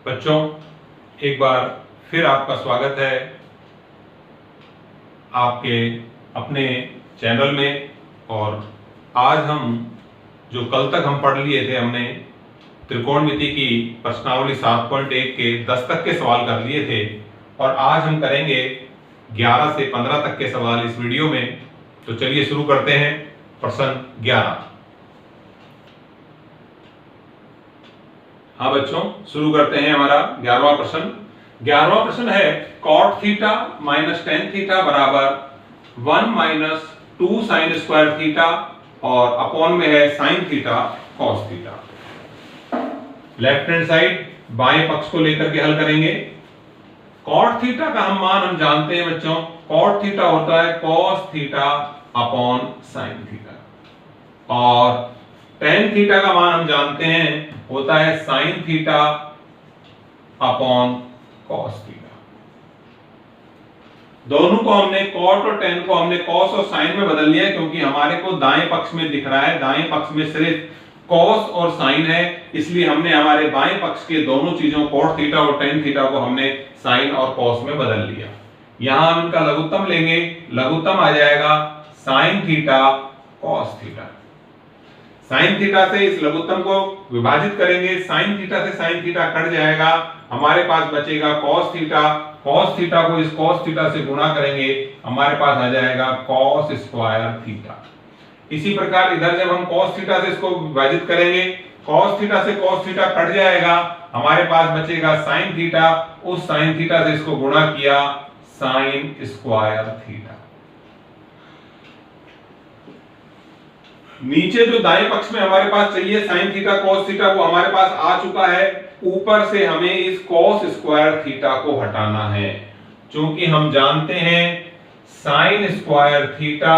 बच्चों, एक बार फिर आपका स्वागत है आपके अपने चैनल में। और आज हम जो कल तक हम पढ़ लिए थे, हमने त्रिकोणमिति की प्रश्नावली 7.1 के 10 तक के सवाल कर लिए थे और आज हम करेंगे 11 से 15 तक के सवाल इस वीडियो में। तो चलिए शुरू करते हैं। प्रश्न 11। हाँ बच्चों, शुरू करते हैं हमारा 11वां प्रश्न। 11वां प्रश्न है cot theta minus tan theta बराबर 1 माइनस 2 साइन स्क्वायर थीटा और अपॉन में है sine theta cos theta. Left hand side बाएं पक्ष को लेकर के हल करेंगे। cot थीटा का हम जानते हैं बच्चों, cot थीटा होता है cos theta upon sine theta और टेन थीटा का मान हम जानते हैं होता है sine theta upon cos theta. दोनों को हमने कॉट और टेन को हमने कॉस और साइन में बदल लिया क्योंकि हमारे को दाएं पक्ष में दिख रहा है, दाएं पक्ष में सिर्फ कॉस और साइन है, इसलिए हमने हमारे बाएं पक्ष के दोनों चीजों कॉट थीटा और टेन थीटा को हमने साइन और कॉस में बदल लिया। यहां हम इनका लघुत्तम लेंगे, लघुत्तम आ जाएगा sine theta cos theta. Sine theta से इस लघुत्तम को विभाजित करेंगे, साइन थीटा से साइन थीटा कट जाएगा, हमारे पास बचेगा कॉस थीटा। कॉस थीटा को इस कॉस थीटा से गुणा करेंगे, हमारे पास आ जाएगा कॉस स्क्वायर थीटा। इसी प्रकार इधर जब हम कॉस थीटा से इसको विभाजित करेंगे, कॉस थीटा से कॉस थीटा कट जाएगा, हमारे पास बचेगा साइन थीटा, उस साइन थीटा से इसको गुणा किया साइन स्क्वायर थीटा। नीचे जो दाएं पक्ष में हमारे पास चाहिए साइन थीटा कॉस थीटा वो हमारे पास आ चुका है, ऊपर से हमें इस कॉस स्क्वायर थीटा को हटाना है, क्योंकि हम जानते हैं sign square theta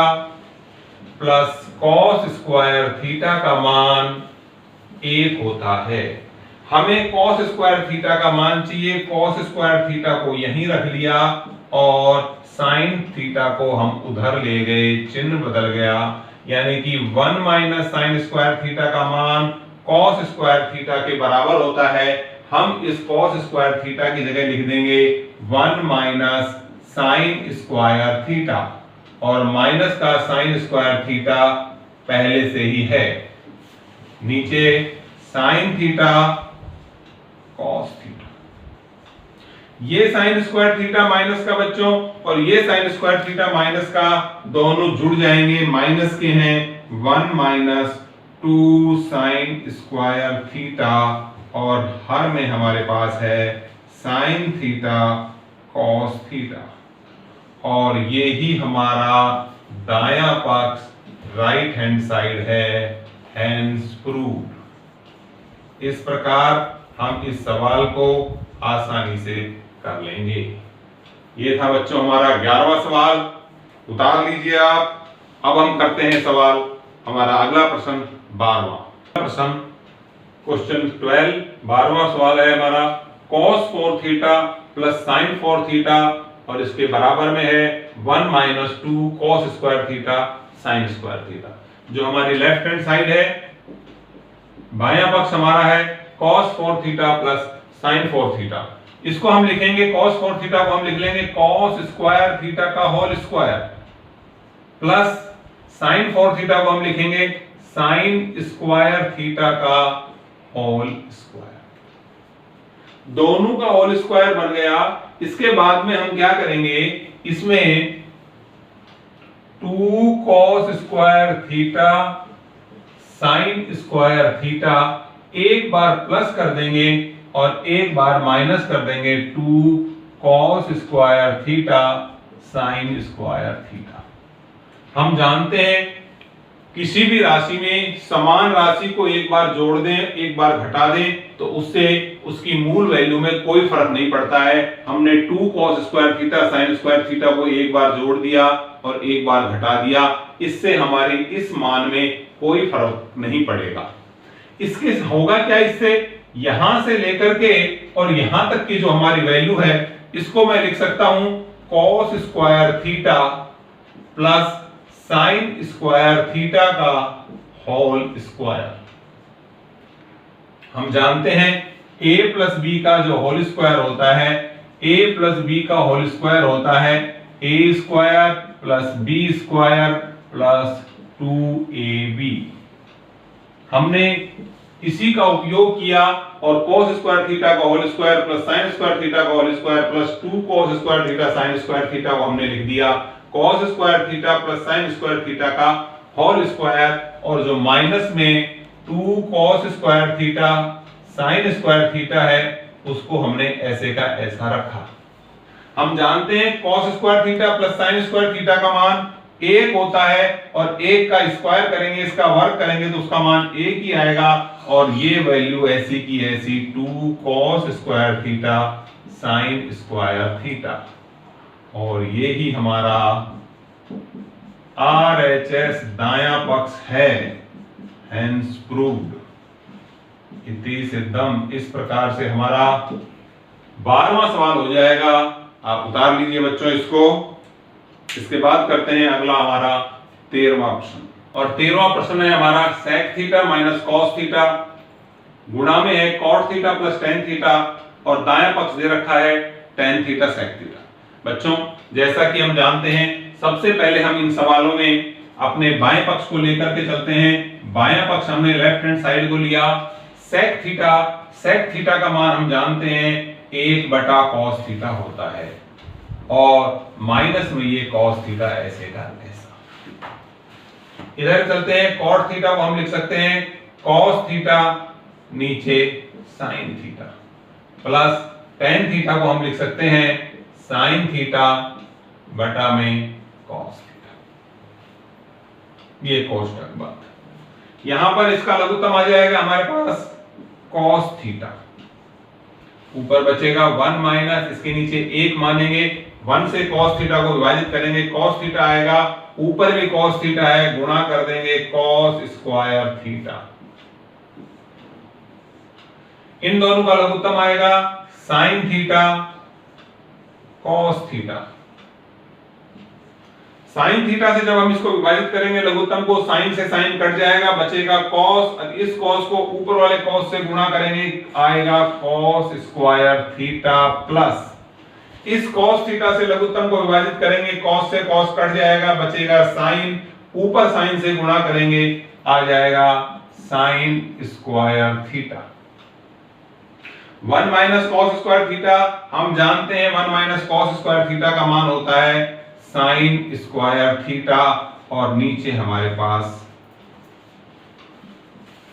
plus cos square theta का मान 1 होता है। हमें कॉस स्क्वायर थीटा का मान चाहिए, कॉस स्क्वायर थीटा को यहीं रख लिया और साइन थीटा को हम उधर ले गए, चिन्ह बदल गया, यानी कि 1 माइनस साइन स्क्वायर थीटा का मान कॉस स्क्वायर थीटा के बराबर होता है। हम इस कॉस स्क्वायर थीटा की जगह लिख देंगे 1 माइनस साइन स्क्वायर थीटा और माइनस का साइन स्क्वायर थीटा पहले से ही है, नीचे साइन थीटा कॉस थीटा। ये साइन स्क्वायर थीटा माइनस का बच्चों और ये साइन स्क्वायर थीटा माइनस का दोनों जुड़ जाएंगे, माइनस के हैं 1 माइनस 2 साइन स्क्वायर थीटा और हर में हमारे पास है साइन थीटा कॉस थीटा और ये ही हमारा दायां पक्ष राइट हैंड साइड है, हैंड्स प्रूव्ड। इस प्रकार हम इस सवाल को आसानी से कर लेंगे। ये था बच्चों हमारा 11वां सवाल, उतार लीजिए आप। अब हम करते हैं सवाल हमारा अगला प्रश्न 12वां प्रश्न, क्वेश्चन 12। 12वां सवाल है हमारा cos 4 theta plus sine 4 theta और इसके बराबर में है 1 minus 2 cos square theta sine square theta. जो हमारी लेफ्ट हैंड साइड है, बायां पक्ष हमारा है cos 4 theta plus sine 4 theta. इसको हम लिखेंगे cos 4 थीटा को हम लिख लेंगे cos स्क्वायर थीटा का whole square plus sine 4 theta को हम लिखेंगे साइन स्क्वायर थीटा का होल स्क्वायर। दोनों का होल स्क्वायर बन गया। इसके बाद में हम क्या करेंगे, इसमें 2 cos square theta sine square theta एक बार प्लस कर देंगे और एक बार माइनस कर देंगे 2 cos square theta sine square theta. हम जानते हैं किसी भी राशि में समान राशि को एक बार जोड़ दें एक बार घटा दें तो उससे उसकी मूल वैल्यू में कोई फर्क नहीं पड़ता है। हमने 2 cos square theta sine square theta को एक बार जोड़ दिया और एक बार घटा दिया, इससे हमारे इस मान में कोई फर्क नहीं पड़ेगा। इसके होगा क्या, इससे यहां से लेकर के और यहां तक की जो हमारी वैल्यू है इसको मैं लिख सकता हूं cos square theta plus sign square theta का होल स्क्वायर। हम जानते हैं a प्लस बी का जो होल स्क्वायर होता है, a प्लस बी का होल स्क्वायर होता है a square plus B square plus 2ab। हमने इसी का उपयोग किया और cos स्क्वायर थीटा का whole square plus sin square theta का whole square plus 2 cos square theta sin square theta को हमने लिख दिया cos square theta plus sin square theta का होल स्क्वायर, और जो माइनस में 2 cos square theta sin square theta है उसको हमने ऐसे का ऐसा रखा। हम जानते हैं cos square theta plus sin square theta का मान 1 होता है, और 1 का स्क्वायर करेंगे, इसका वर्ग करेंगे तो उसका मान 1 ही आएगा, और ये वैल्यू ऐसी की ऐसी 2 cos square theta sin square theta, और ये ही हमारा RHS दायां पक्ष है, हेंस प्रूव्ड। इति सिद्धम। इस प्रकार से हमारा 12वां सवाल हो जाएगा। आप उतार लीजिए बच्चों इसको। इसके बाद करते हैं अगला हमारा 13वां प्रश्न, और 13वां प्रश्न है हमारा sec theta minus cos theta गुणा में है cot theta plus tan theta, और दायां पक्ष दे रखा है tan थीटा sec थीटा। बच्चों जैसा कि हम जानते हैं, सबसे पहले हम इन सवालों में अपने बाएं पक्ष को लेकर के चलते हैं। बायां पक्ष हमने लेफ्ट हैंड साइड को लिया। sec थीटा का मान हम जानते हैं 1 बटा cos थीटा होता है, और माइनस में ये cos थीटा ऐसे का ऐसा। इधर चलते हैं, cot थीटा को हम लिख सकते हैं cos थीटा नीचे sin theta, plus tan theta को हम लिख सकते हैं sin थीटा बटा में cos थीटा। ये कोष्टक बात। यहां पर इसका लघुत्तम आ जाएगा हमारे पास cos थीटा, ऊपर बचेगा 1 माइनस, इसके नीचे 1 मानेंगे, 1 से cos थीटा को विभाजित करेंगे, cos थीटा आएगा, ऊपर भी cos थीटा है, गुणा कर देंगे cos स्क्वायर थीटा। इन दोनों का लघुत्तम आएगा sin theta cos theta. sin theta से जब हम इसको विभाजित करेंगे लघुत्तम को, sin से sin कट जाएगा, बचेगा cos, इस cos को ऊपर वाले cos से गुणा करेंगे, आएगा cos स्क्वायर थीटा, प्लस इस cos थीटा से लघुत्तम को विभाजित करेंगे, cos से cos कट जाएगा, बचेगा sin, ऊपर sin से गुणा करेंगे, आ जाएगा sin square theta. 1 minus cos square theta हम जानते हैं, 1 माइनस cos स्क्वायर थीटा का मान होता है sin स्क्वायर थीटा, और नीचे हमारे पास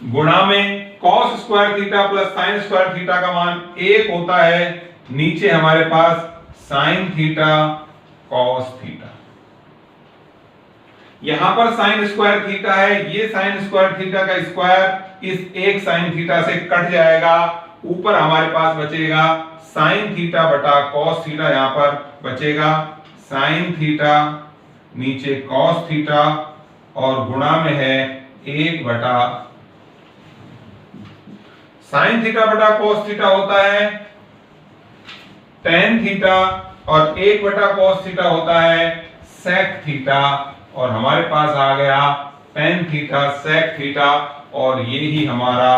गुणा में cos square theta plus sin square theta का मान 1 होता है, नीचे हमारे पास sin थीटा cos थीटा। यहां पर sin स्क्वायर थीटा है, ये sin स्क्वायर थीटा का स्क्वायर इस एक sin थीटा से कट जाएगा, ऊपर हमारे पास बचेगा sin थीटा बटा cos थीटा, यहां पर बचेगा sin थीटा नीचे cos थीटा, और गुणा में है 1 बटा sin थीटा बटा cos थीटा होता है tan थीटा, और 1 बटा cos थीटा होता है sec थीटा, और हमारे पास आ गया tan थीटा sec थीटा, और ये ही हमारा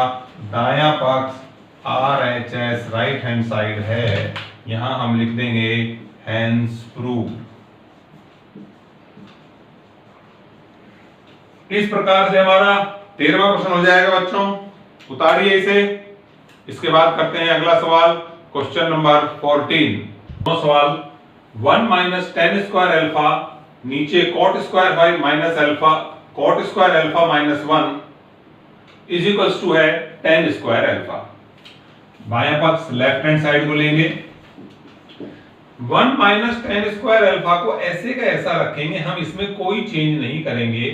दायां पक्ष RHS राइट हैंड साइड है। यहां हम लिख देंगे हेंस प्रूव्ड। इस प्रकार से हमारा 13वां प्रश्न हो जाएगा बच्चों, उतारिए इसे। इसके बाद करते हैं अगला सवाल, क्वेश्चन नंबर 14। सवाल 1 माइनस tan स्क्वायर अल्फा नीचे cot square by minus alpha, cot square alpha minus 1 is equals to है tan स्क्वायर अल्फा। बायां पक्ष लेफ्ट हैंड साइड को लेंगे, 1 माइनस tan स्क्वायर अल्फा को ऐसे का ऐसा रखेंगे, हम इसमें कोई चेंज नहीं करेंगे,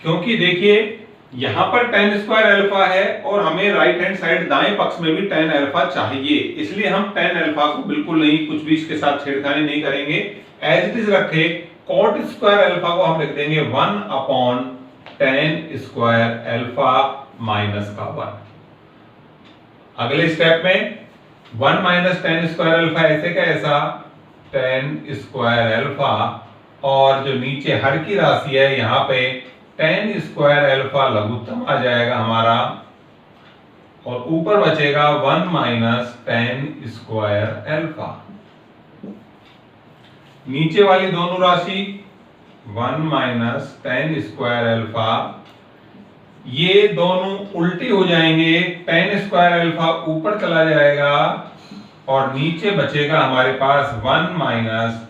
क्योंकि देखिए यहां पर tan स्क्वायर अल्फा है और हमें राइट हैंड साइड दाएं पक्ष में भी tan अल्फा चाहिए, इसलिए हम tan अल्फा को बिल्कुल नहीं, कुछ भी इसके साथ छेड़खानी नहीं करेंगे, एज इट इज रखे। cot स्क्वायर अल्फा को हम लिख देंगे 1 upon tan square alpha minus का 1। अगले स्टेप में 1 माइनस tan स्क्वायर अल्फा ऐसे का ऐसा tan स्क्वायर अल्फा, और जो नीचे हर की राशि है यहाँ पे tan स्क्वायर अल्फा लघुत्तम आ जाएगा हमारा और ऊपर बचेगा 1 माइनस टेन स्क्वायर अल्फा। नीचे वाली दोनों राशि 1 माइनस टेन स्क्वायर अल्फा, ये दोनों उल्टी हो जाएंगे, टेन स्क्वायर अल्फा ऊपर चला जाएगा और नीचे बचेगा हमारे पास 1 माइनस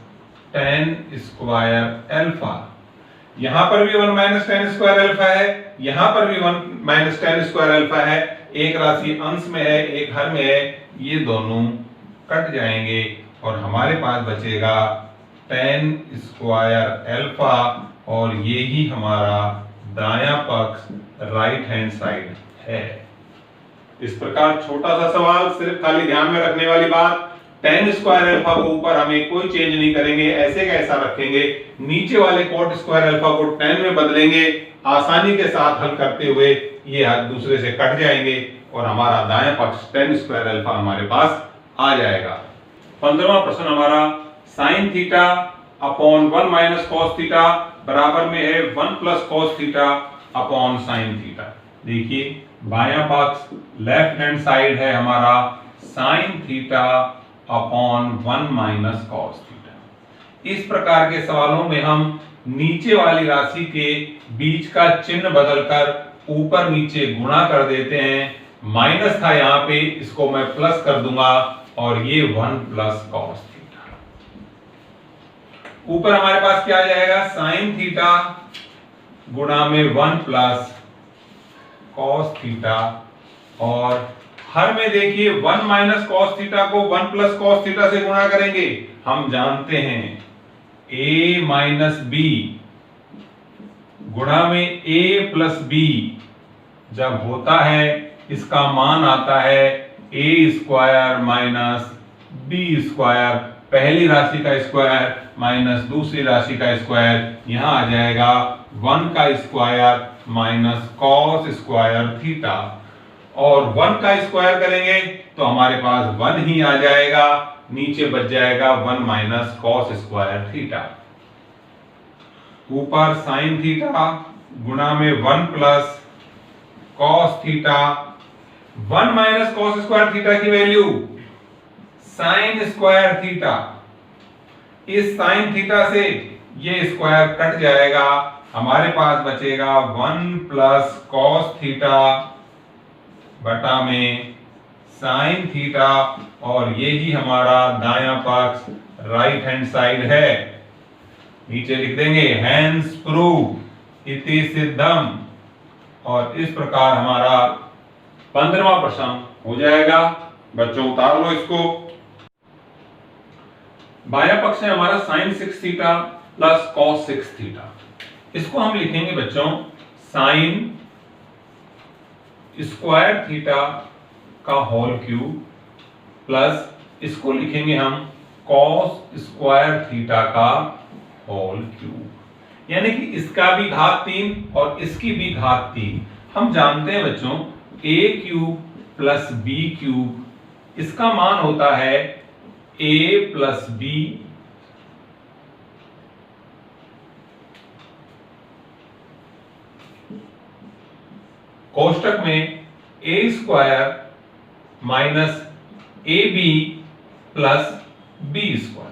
टेन स्क्वायर अल्फा। यहां पर भी 1 माइनस टेन स्क्वायर अल्फा है, यहां पर भी 1 माइनस टेन स्क्वायर अल्फा है। एक राशि अंश में है, एक हर में है, ये दोनों कट जाएंगे और हमारे पास बचेगा टेन स्क्वायर अल्फा और ये ही हमारा दायां पक्ष राइट हैंड साइड है। इस प्रकार छोटा सा सवाल, सिर्फ खाली ध्यान में रखने वाली बात, टेन स्क्वायर अल्फा को ऊपर हमें कोई चेंज नहीं करेंगे, ऐसे का ऐसा रखेंगे, नीचे वाले कॉट स्क्वायर अल्फा को टेन में बदलेंगे, आसानी के साथ हल करते हुए ये दूसरे से कट जाएंगे और हमारा दायां पक्ष टेन स्क्वायर अल्फा हमारे पास आ जाएगा। 15वां प्रश्न हमारा sine theta upon 1 minus cos theta बराबर में है 1 plus cos theta upon sine theta. देखिए बायां पक्ष लेफ्ट हैंड साइड है हमारा sine theta upon 1 minus cos theta. इस प्रकार के सवालों में हम नीचे वाली राशि के बीच का चिन्ह बदलकर ऊपर नीचे गुणा कर देते हैं। माइनस था यहां पे, इसको मैं प्लस कर दूंगा और ये 1 प्लस कॉस थीटा। ऊपर हमारे पास क्या आ जाएगा, साइन थीटा गुणा में 1 प्लस कॉस थीटा, और हर में देखिए 1 माइनस कॉस थीटा को 1 प्लस कॉस थीटा से गुणा करेंगे। हम जानते हैं a माइनस बी गुणा में a प्लस बी जब होता है इसका मान आता है a square minus b square, पहली राशि का स्क्वायर माइनस दूसरी राशि का स्क्वायर, यहां आ जाएगा 1 का square minus cos square theta, और 1 का स्क्वायर करेंगे तो हमारे पास 1 ही आ जाएगा, नीचे बच जाएगा 1 माइनस कॉस स्क्वायर थीटा। ऊपर साइन थीटा गुणा में 1 plus cos theta, 1 minus cos square theta की वैल्यू साइन स्क्वायर थीटा, इस साइन थीटा से ये स्क्वायर कट जाएगा, हमारे पास बचेगा 1 प्लस कॉस थीटा बटा में साइन थीटा, और ये ही हमारा दायां पक्ष राइट हैंड साइड है। नीचे लिख देंगे हेंस प्रूव इति सिद्धम, और इस प्रकार हमारा 15वां प्रश्न हो जाएगा। बच्चों उतार लो इसको। बायां पक्ष है हमारा sine 6 theta plus cos 6 theta, इसको हम लिखेंगे बच्चों साइन स्क्वायर थीटा का होल क्यूब प्लस इसको लिखेंगे हम कॉस स्क्वायर थीटा का होल क्यूब, यानी कि इसका भी घात 3 और इसकी भी घात 3। हम जानते हैं बच्चों a cube plus b cube, इसका मान होता है a प्लस b कोष्टक में a square minus ab plus b square.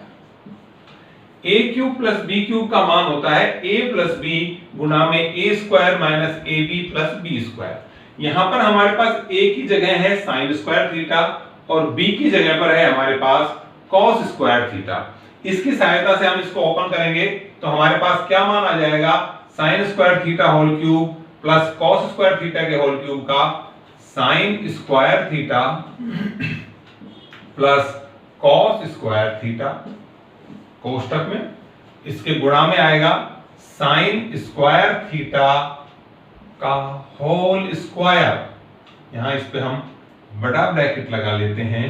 a cube plus b cube का मान होता है a प्लस b गुना में a square minus ab plus b square. यहां पर हमारे पास a की जगह है साइन स्क्वायर थीटा और b की जगह पर है हमारे पास कॉस स्क्वायर थीटा। इसकी सहायता से हम इसको ओपन करेंगे तो हमारे पास क्या मान आ जाएगा, sine square theta whole cube plus cos square theta के होल क्यूब का sine square theta plus cos square theta, कोष्टक में इसके गुणा में आएगा साइन स्क्वायर थीटा का होल स्क्वायर, यहां इस पे हम बड़ा ब्रैकेट लगा लेते हैं,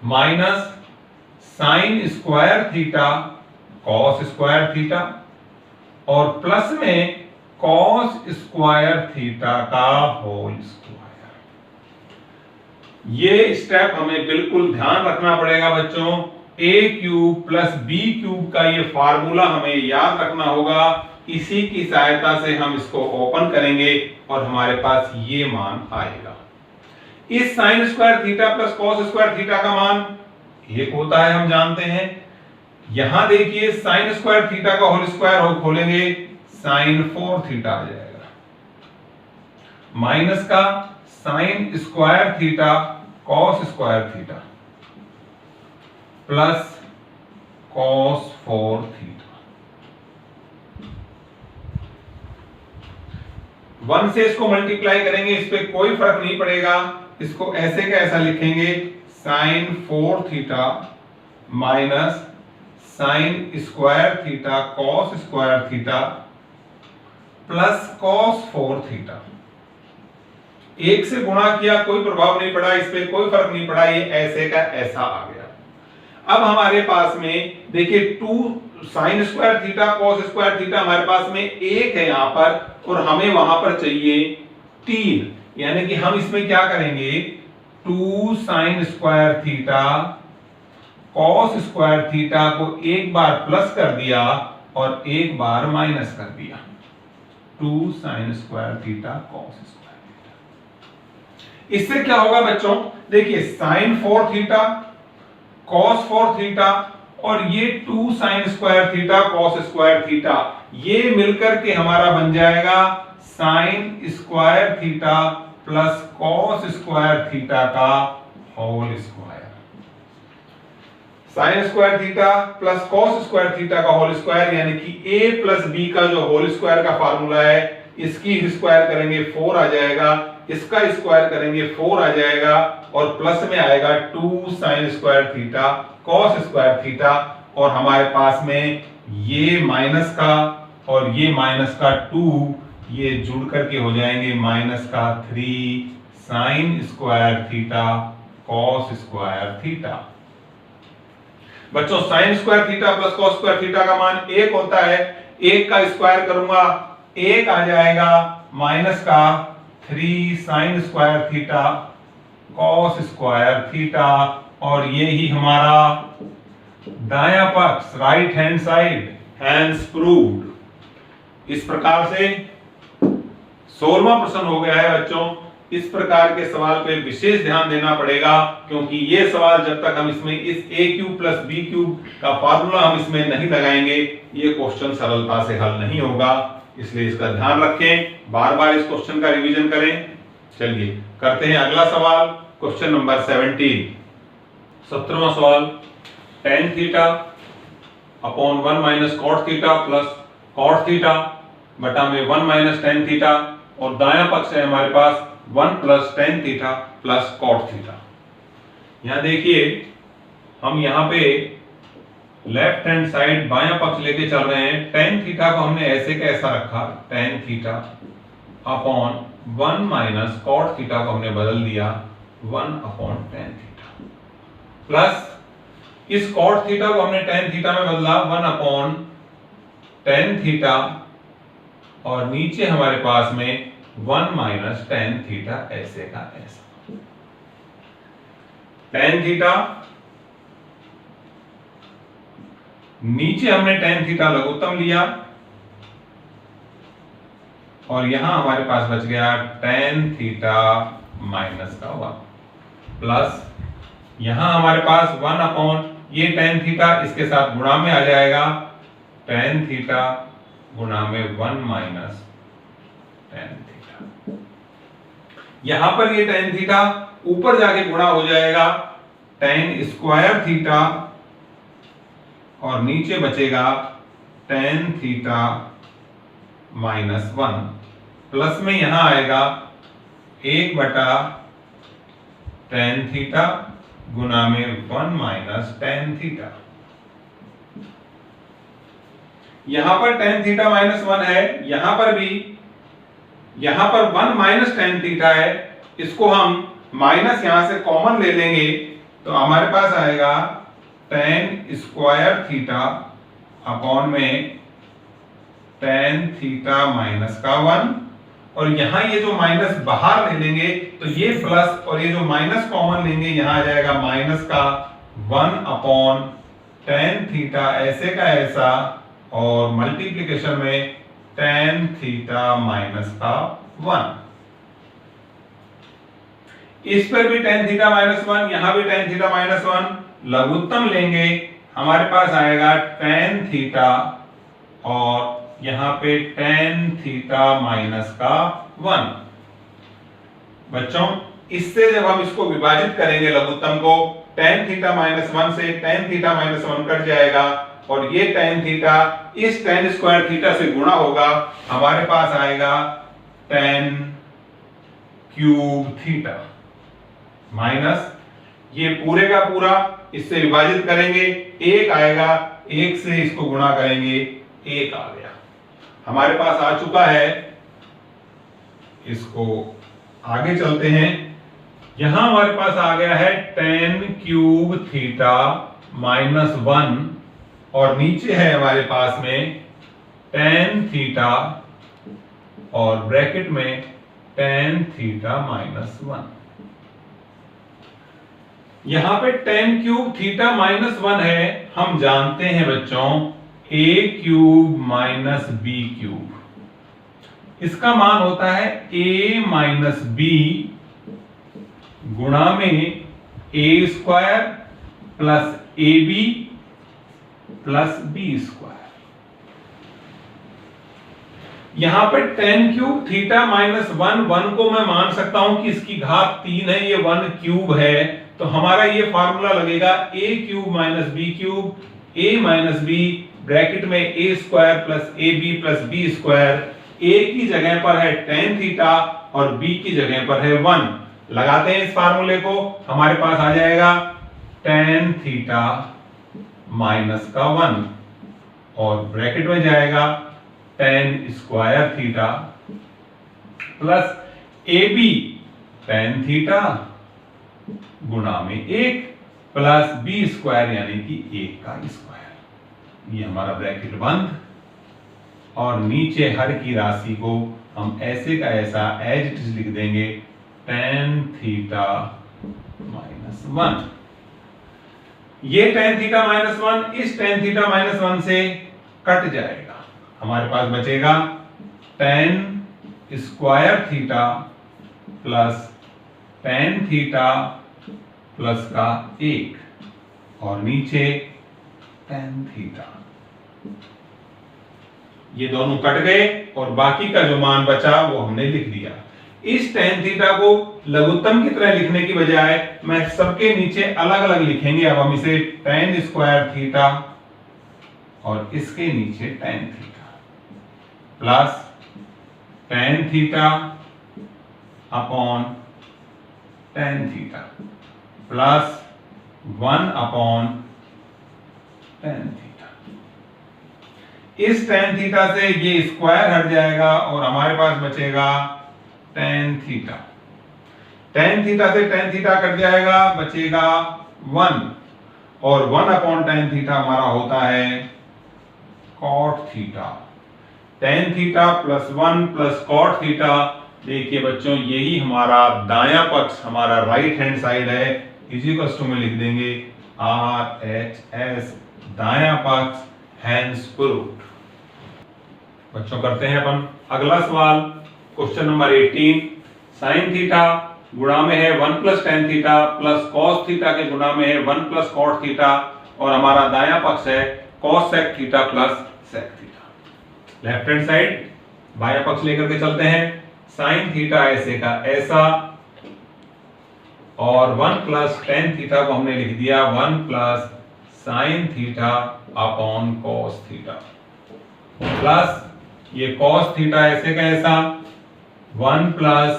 minus sine square theta cos square theta, और प्लस में कॉस स्क्वायर थीटा का होल स्क्वायर। ये स्टेप हमें बिल्कुल ध्यान रखना पड़ेगा बच्चों। a cube plus b cube का ये फार्मूला हमें याद रखना होगा। इसी की सहायता से हम इसको ओपन करेंगे और हमारे पास ये मान आएगा। इस sign square theta plus cos square theta का मान एक होता है, हम जानते हैं। यहां देखिए साइन स्क्वायर थीटा का होल स्क्वायर हो खोलेंगे, साइन 4 थीटा आ जाएगा, माइनस का sine square theta cos square theta plus cos 4 theta. 1 से इसको मल्टीप्लाई करेंगे, इस पे कोई फर्क नहीं पड़ेगा, इसको ऐसे का ऐसा लिखेंगे, sine 4 theta minus sine square theta cos square theta plus cos 4 theta. एक से गुणा किया, कोई प्रभाव नहीं पड़ा, इस पे कोई फर्क नहीं पड़ा, ये ऐसे का ऐसा आ गया। अब हमारे पास में देखिए 2 sine square theta cos square theta हमारे पास में 1 है यहां पर, और हमें वहां पर चाहिए 3, यानी कि हम इसमें क्या करेंगे, 2 sine square theta cos square theta को एक बार प्लस कर दिया और एक बार माइनस कर दिया, 2 sine square theta cos square theta. इससे क्या होगा बच्चों, देखिए साइन 4 थीटा कॉस 4 थीटा और ये 2 sine square theta cos square theta, ये मिलकर के हमारा बन जाएगा sine square theta plus cos square theta का whole square. Sine square theta plus cos square theta का होल स्क्वायर, यानी कि a प्लस b का जो होल स्क्वायर का फार्मूला है, इसकी स्क्वायर करेंगे 4 आ जाएगा, इसका स्क्वायर करेंगे 4 आ जाएगा, और प्लस में आएगा 2 sine square theta cos square theta, और हमारे पास में ये माइनस का और ये माइनस का 2 ये जुड़ करके हो जाएंगे माइनस का 3 sine square theta cos square theta. बच्चों sine square theta plus cos square theta का मान 1 होता है, 1 का स्क्वायर करूंगा 1 आ जाएगा, माइनस का 3 sine square theta cos square theta, और ये ही हमारा दायां पक्ष right hand side, hands proved. इस प्रकार से 16वां प्रश्न हो गया है बच्चों। इस प्रकार के सवाल पे विशेष ध्यान देना पड़ेगा, क्योंकि ये सवाल जब तक हम इसमें इस a cube plus b cube का फार्मूला हम इसमें नहीं लगाएंगे, ये क्वेश्चन सरलता से हल नहीं होगा, इसलिए इसका ध्यान रखें, बार बार इस क्वेश्चन का रिवीजन करें। चलिए करते हैं अगला सवाल, क्वेश्चन नंबर 17। 17वां सवाल, tan theta upon 1 minus cot theta plus cot theta बटा में 1 माइनस tan थीटा, और दायां पक्ष है हमारे पास 1 plus tan theta plus cot theta. यहां देखिए हम यहां पे लेफ्ट हैंड साइड बायां पक्ष लेके चल रहे हैं, tan थीटा को हमने ऐसे का ऐसा रखा, tan theta upon 1 minus cot theta को हमने बदल दिया 1 अपॉन tan थीटा, प्लस इस कॉट थीटा को हमने tan थीटा में बदला 1 अपॉन tan थीटा, और नीचे हमारे पास में 1 माइनस tan थीटा ऐसे का ऐसा। tan थीटा नीचे हमने tan थीटा लघुत्तम लिया, और यहां हमारे पास बच गया tan थीटा माइनस का 1, प्लस यहां हमारे पास 1 अपॉन ये tan थीटा इसके साथ गुणा में आ जाएगा, tan थीटा गुणा में 1 माइनस tan थीटा। यहां पर ये tan थीटा ऊपर जाके गुणा हो जाएगा tan स्क्वायर थीटा, और नीचे बचेगा tan थीटा माइनस 1, प्लस में यहां आएगा 1 बटा tan थीटा गुना में 1 माइनस tan थीटा। यहां पर tan थीटा माइनस 1 है, यहां पर भी, यहां पर 1 माइनस tan थीटा है, इसको हम माइनस यहां से कॉमन ले लेंगे, तो हमारे पास आएगा tan स्क्वायर थीटा अपॉन में tan थीटा माइनस का 1, और यहां ये जो माइनस बाहर ले लेंगे तो ये प्लस, और ये जो माइनस कॉमन लेंगे यहां आ जाएगा माइनस का 1 अपॉन tan थीटा ऐसे का ऐसा, और मल्टीप्लिकेशन में tan थीटा माइनस का 1। इस पर भी tan थीटा माइनस 1, यहां भी tan थीटा माइनस 1। लघुत्तम लेंगे, हमारे पास आएगा tan थीटा और यहां पे tan थीटा माइनस का 1। बच्चों, इससे जब हम इसको विभाजित करेंगे लघुत्तम को, tan थीटा माइनस 1 से tan थीटा माइनस 1 कट जाएगा और ये tan थीटा इस tan स्क्वायर थीटा से गुणा होगा, हमारे पास आएगा tan क्यूब थीटा माइनस ये पूरे का पूरा इससे विभाजित करेंगे, एक आएगा, एक से इसको गुणा करेंगे, एक आ गया, हमारे पास आ चुका है। इसको आगे चलते हैं, यहां हमारे पास आ गया है tan क्यूब थीटा माइनस 1 और नीचे है हमारे पास में tan थीटा और ब्रैकेट में tan थीटा माइनस 1। यहां पे tan क्यूब थीटा माइनस 1 है, हम जानते हैं बच्चों a cube minus b cube, इसका मान होता है a माइनस b गुणा में a square plus ab plus b square. यहां पे tan क्यूब थीटा माइनस 1 को मैं मान सकता हूं कि इसकी घात 3 है, ये 1 क्यूब है, तो हमारा ये फार्मूला लगेगा a cube minus b cube, a minus b bracket में a square plus ab plus b square. a की जगह पर है tan थीटा और b की जगह पर है 1। लगाते हैं इस फार्मूले को, हमारे पास आ जाएगा tan थीटा माइनस का 1 और ब्रैकेट में जाएगा tan square theta plus ab tan theta गुणा में 1 प्लस b स्क्वायर यानी कि 1 का स्क्वायर। ये हमारा ब्रैकेट बंद और नीचे हर की राशि को हम ऐसे का ऐसा एज इट इज लिख देंगे tan थीटा माइनस 1। ये tan थीटा माइनस 1 इस tan थीटा माइनस 1 से कट जाएगा, हमारे पास बचेगा tan square theta plus tan theta plus का 1 और नीचे tan थीटा। ये दोनों कट गए और बाकी का जो मान बचा वो हमने लिख दिया। इस tan थीटा को लघुत्तम की तरह लिखने की बजाय मैं सबके नीचे अलग अलग लिखेंगे। अब हम इसे tan स्क्वायर थीटा और इसके नीचे tan theta plus tan theta upon tan theta plus 1 upon tan theta. इस tan थीटा से ये स्क्वायर हट जाएगा और हमारे पास बचेगा tan थीटा। tan थीटा से tan थीटा कट जाएगा, बचेगा 1 और 1 अपॉन tan थीटा हमारा होता है cot theta. tan theta plus 1 plus cot theta. देखिए बच्चों, यही हमारा दायां पक्ष, हमारा राइट हैंड साइड है, इसी को में लिख देंगे RHS दायां पक्ष हैंस प्रूव्ड। बच्चों करते हैं अपन अगला सवाल, क्वेश्चन नंबर 18। साइन थीटा गुणा में है 1 plus tan theta plus cos theta के गुणा में है 1 प्लस cot थीटा और हमारा दायां पक्ष है cos sec theta plus sec theta. Left hand side बायां पक्ष लेकर के चलते हैं। साइन थीटा ऐसे का ऐसा और 1 प्लस tan थीटा को हमने लिख दिया 1 plus sine theta upon cos theta plus ये cos थीटा ऐसे का ऐसा 1 plus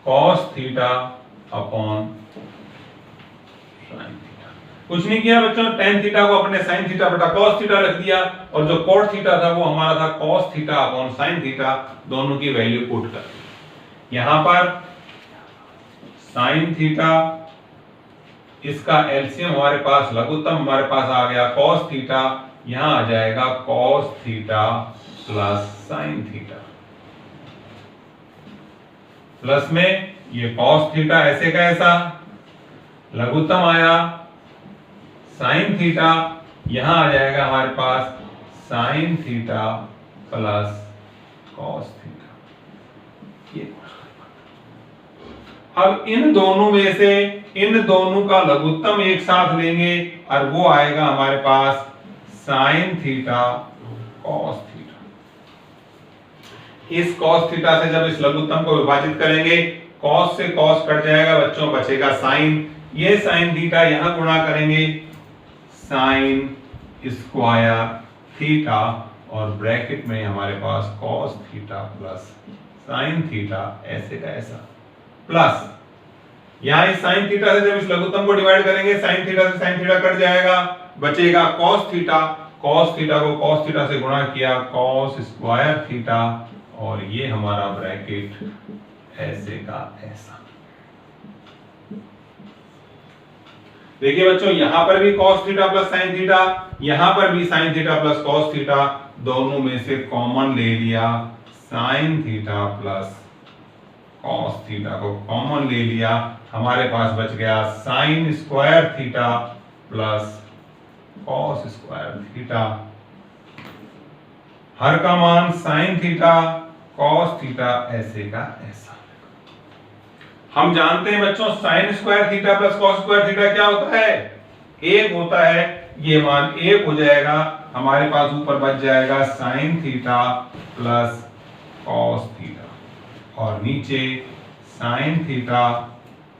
cos theta upon sine theta. कुछ नहीं किया बच्चों, tan थीटा को अपने साइन थीटा बटा cos थीटा रख दिया और जो cot थीटा था वो हमारा था cos theta upon sine theta, दोनों की वैल्यू पुट कर दी। यहां पर साइन थीटा, इसका एलसीएम हमारे पास, लघुत्तम हमारे पास आ गया cos थीटा, यहां आ जाएगा cos theta plus sine theta plus में ये cos थीटा ऐसे का ऐसा, लघुत्तम आया sin थीटा, यहां आ जाएगा हमारे पास sin theta plus cos theta. ये अब इन दोनों में से इन दोनों का लघुत्तम एक साथ लेंगे और वो आएगा हमारे पास sin थीटा cos थीटा। इस cos थीटा से जब इस लघुत्तम को विभाजित करेंगे, cos से cos कट जाएगा बच्चों, बचेगा sin। ये sin थीटा यहां गुणा करेंगे sin स्क्वायर थीटा और ब्रैकेट में हमारे पास cos theta plus sin theta ऐसे का ऐसा, प्लस यहां इस sin थीटा से जब इस लघुत्तम को डिवाइड करेंगे, sin थीटा से sin थीटा कट जाएगा, बचेगा cos थीटा। cos थीटा को cos थीटा से गुणा किया, cos स्क्वायर थीटा और ये हमारा ब्रैकेट ऐसे का ऐसा। देखिए बच्चों, यहां पर भी cos theta plus sin theta, यहां पर भी sin theta plus cos theta, दोनों में से कॉमन ले लिया, sin theta plus cos theta को कॉमन ले लिया, हमारे पास बच गया sin square theta plus cos square theta. हर का मान sin थीटा cos थीटा ऐसे का ऐसा। हम जानते हैं बच्चों sin square theta plus cos square theta क्या होता है? एक होता है। ये मान एक हो जाएगा, हमारे पास ऊपर बच जाएगा sin theta plus cos theta और नीचे sin theta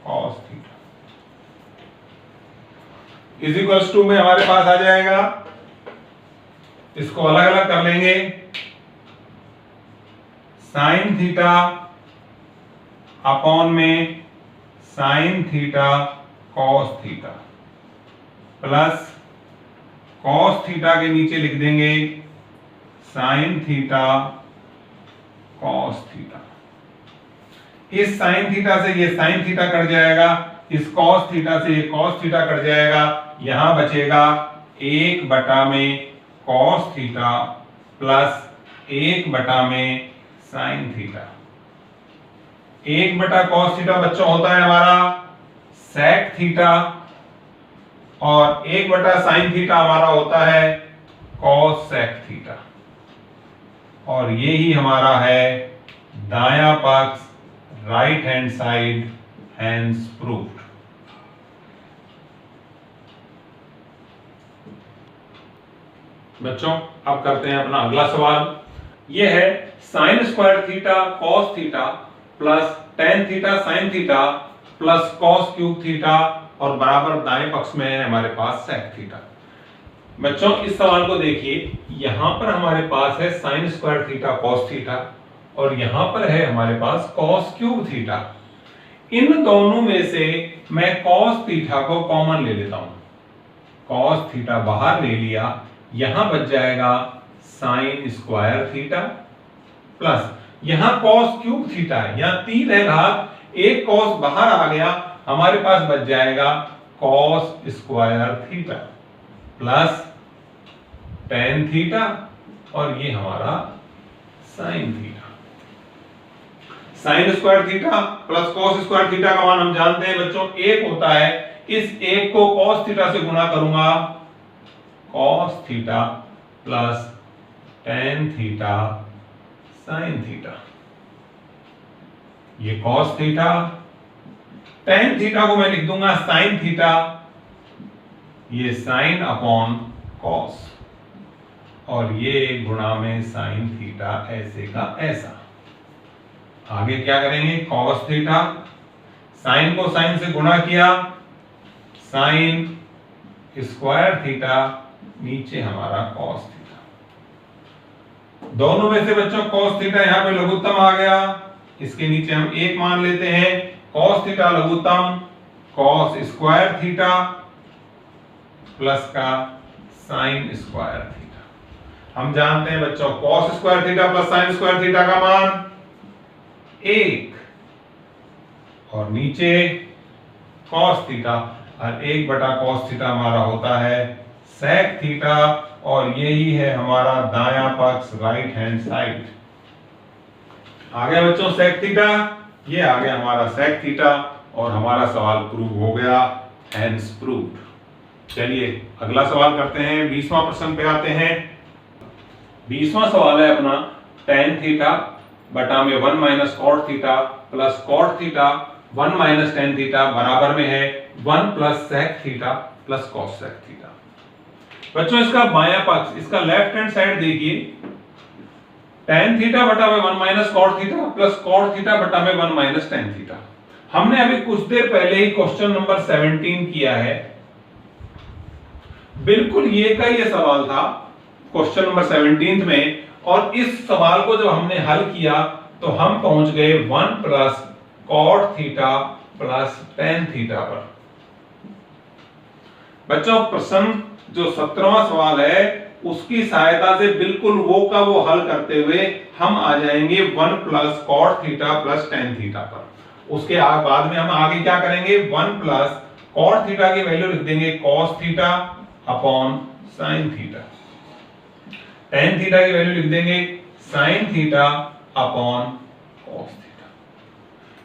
cos theta is equals to में हमारे पास आ जाएगा। इसको अलग अलग कर लेंगे, sin थीटा अपॉन में sin theta cos theta plus cos theta के नीचे लिख देंगे sin थीटा cos थीटा। इस sin थीटा से ये sin थीटा कट जाएगा, इस cos थीटा से ये cos थीटा कट जाएगा, यहां बचेगा 1 में cos थीटा प्लस 1 में sin थीटा। 1 cos थीटा बच्चों होता है हमारा sec थीटा और 1 sin थीटा हमारा होता है cos sec थीटा और ये ही हमारा है दायां पक्ष, right hand side, hence proved. बच्चों अब करते हैं अपना अगला सवाल। यह है sin square theta cos theta plus tan theta sin theta plus cos cube theta और बराबर दाएं पक्ष में है हमारे पास sec थीटा। बच्चों इस सवाल को देखिए, यहां पर हमारे पास है sin square theta cos theta और यहां पर है हमारे पास cos क्यूब थीटा। इन दोनों में से मैं cos थीटा को कॉमन ले लेता हूं, cos थीटा बाहर ले लिया, यहां बच जाएगा sin स्क्वायर थीटा प्लस यहां cos क्यूब थीटा है, यहां 3 है घात, एक cos बाहर आ गया, हमारे पास बच जाएगा cos square theta plus tan theta और ये हमारा sin theta. sin square theta plus cos square theta का मान हम जानते हैं बच्चों 1 होता है। इस 1 को cos थीटा से गुणा करूंगा, cos theta plus tan theta sin theta. ये cos थीटा, tan थीटा को मैं लिख दूंगा sin थीटा, ये sin अपॉन cos और ये गुणा में sin थीटा ऐसे का ऐसा। आगे क्या करेंगे, cos थीटा, sin को sin से गुणा किया, sin स्क्वायर थीटा, नीचे हमारा cos थीटा। दोनों में से बच्चों cos थीटा यहां पे लघुत्तम आ गया, इसके नीचे हम 1 मान लेते हैं, cos थीटा लघुत्तम cos स्क्वायर थीटा प्लस का sin स्क्वायर थीटा। हम जानते हैं बच्चों cos square theta plus sin square theta का मान 1 और नीचे cos थीटा और 1 cos थीटा हमारा होता है sec थीटा और यही है हमारा दायां पक्ष, राइट हैंड साइड। आ गया बच्चों sec थीटा, ये आ गया हमारा sec थीटा और हमारा सवाल प्रूव हो गया, हैंस प्रूव्ड। चलिए अगला सवाल करते हैं, 20वां प्रश्न पे आते हैं। 20वां सवाल है अपना, tan थीटा बटा में 1 minus cot theta plus cot theta 1 minus tan theta बराबर में है 1 plus sec theta plus cos sec theta. बच्चों इसका बायां पक्ष, इसका लेफ्ट हैंड साइड देखिए, tan थीटा बटा में 1 minus cot theta plus cot theta बटा में 1 माइनस tan थीटा। हमने अभी कुछ देर पहले ही क्वेश्चन नंबर 17 किया है, बिल्कुल ये का ये सवाल था क्वेश्चन नंबर 17 में, और इस सवाल को जब हमने हल किया तो हम पहुंच गए 1 plus cot theta plus tan theta पर। बच्चों प्रश्न जो 17वां सवाल है उसकी सहायता से बिल्कुल वो का वो हल करते हुए हम आ जाएंगे 1 plus cot theta plus tan theta पर। उसके बाद में हम आगे क्या करेंगे, 1 प्लस cot थीटा की वैल्यू लिख देंगे cos theta upon sin theta, tan theta की वैल्यू लिख देंगे sin theta upon cos theta.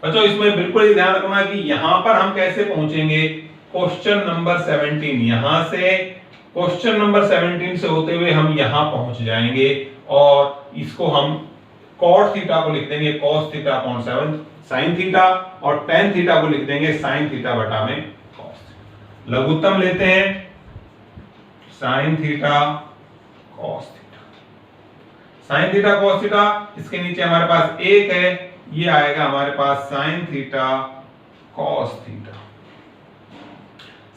बच्चों इसमें बिल्कुल ही ध्यान रखना कि यहां पर हम कैसे पहुंचेंगे, क्वेश्चन नंबर 17, यहां से क्वेश्चन नंबर 17 से होते हुए हम यहां पहुंच जाएंगे और इसको हम cot थीटा को लिख देंगे cos theta upon 7 sin theta और tan थीटा को लिख देंगे sin थीटा बटा में cos थीटा। लघुत्तम लेते हैं sin theta cos theta, sin theta cos theta, इसके नीचे हमारे पास 1 है, ये आएगा हमारे पास sin theta cos theta.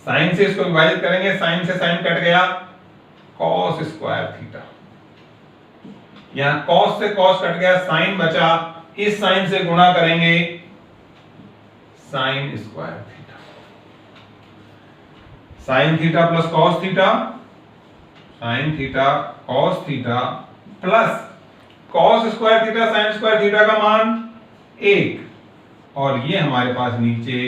sin से इसको विभाजित करेंगे, sin से sin कट गया, cos स्क्वायर थीटा, यहां cos से cos कट गया, sin बचा, इस sin से गुणा करेंगे sin square theta, sin theta plus cos theta, sin theta cos theta plus cos square theta sin square theta का मान 1, और ये हमारे पास नीचे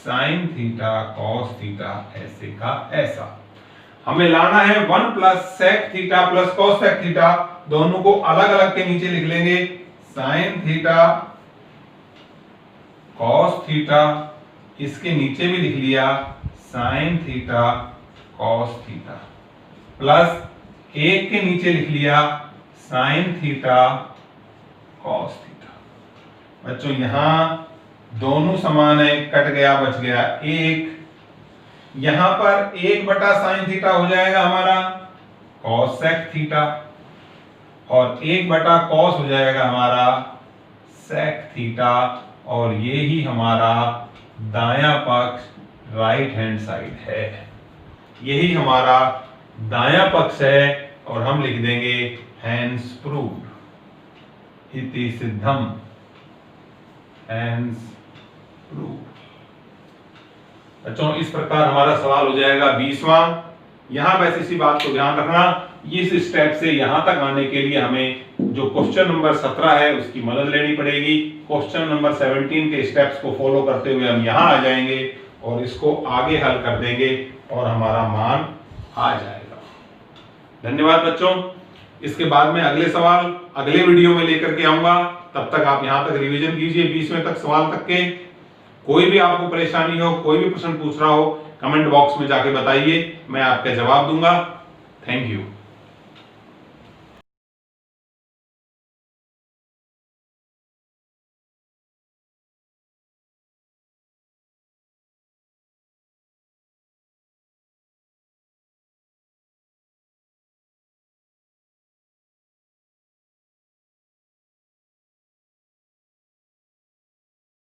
sin थीटा cos थीटा ऐसे का ऐसा। हमें लाना है 1 plus sec theta plus cos sec theta, दोनों को अलग अलग के नीचे लिख लेंगे, sin थीटा cos थीटा, इसके नीचे भी लिख लिया sin theta cos theta, plus 1 के नीचे लिख लिया sin थीटा cos थीटा। बच्चों यहां दोनों समान है, कट गया बच गया 1, यहां पर 1 बटा sin थीटा हो जाएगा हमारा cos sec थीटा और 1 बटा cos हो जाएगा हमारा sec थीटा, और ये ही हमारा दायां पक्ष राइट हैंड साइड है, यही हमारा दायां पक्ष है, और हम लिख देंगे हैंस प्रूव्ड, इति सिद्धम, हैंस प्रूव्ड। बच्चों इस प्रकार हमारा सवाल हो जाएगा 20वां। यहां बस इसी बात को ध्यान रखना, इस स्टेप से यहां तक आने के लिए हमें जो क्वेश्चन नंबर 17 है उसकी मदद लेनी पड़ेगी। क्वेश्चन नंबर 17 के स्टेप्स को फॉलो करते हुए हम यहां आ जाएंगे और इसको आगे हल कर देंगे और हमारा मान आ जाएगा। धन्यवाद बच्चों। इसके बाद में अगले सवाल अगले वीडियो में लेकर के आऊंगा, तब तक आप यहां तक रिवीजन कीजिए 20वें तक सवाल तक के। कोई भी आपको परेशानी हो, कोई भी प्रश्न पूछ रहा हो, कमेंट बॉक्स में जाके बताइए, मैं आपका जवाब दूंगा। Thank you.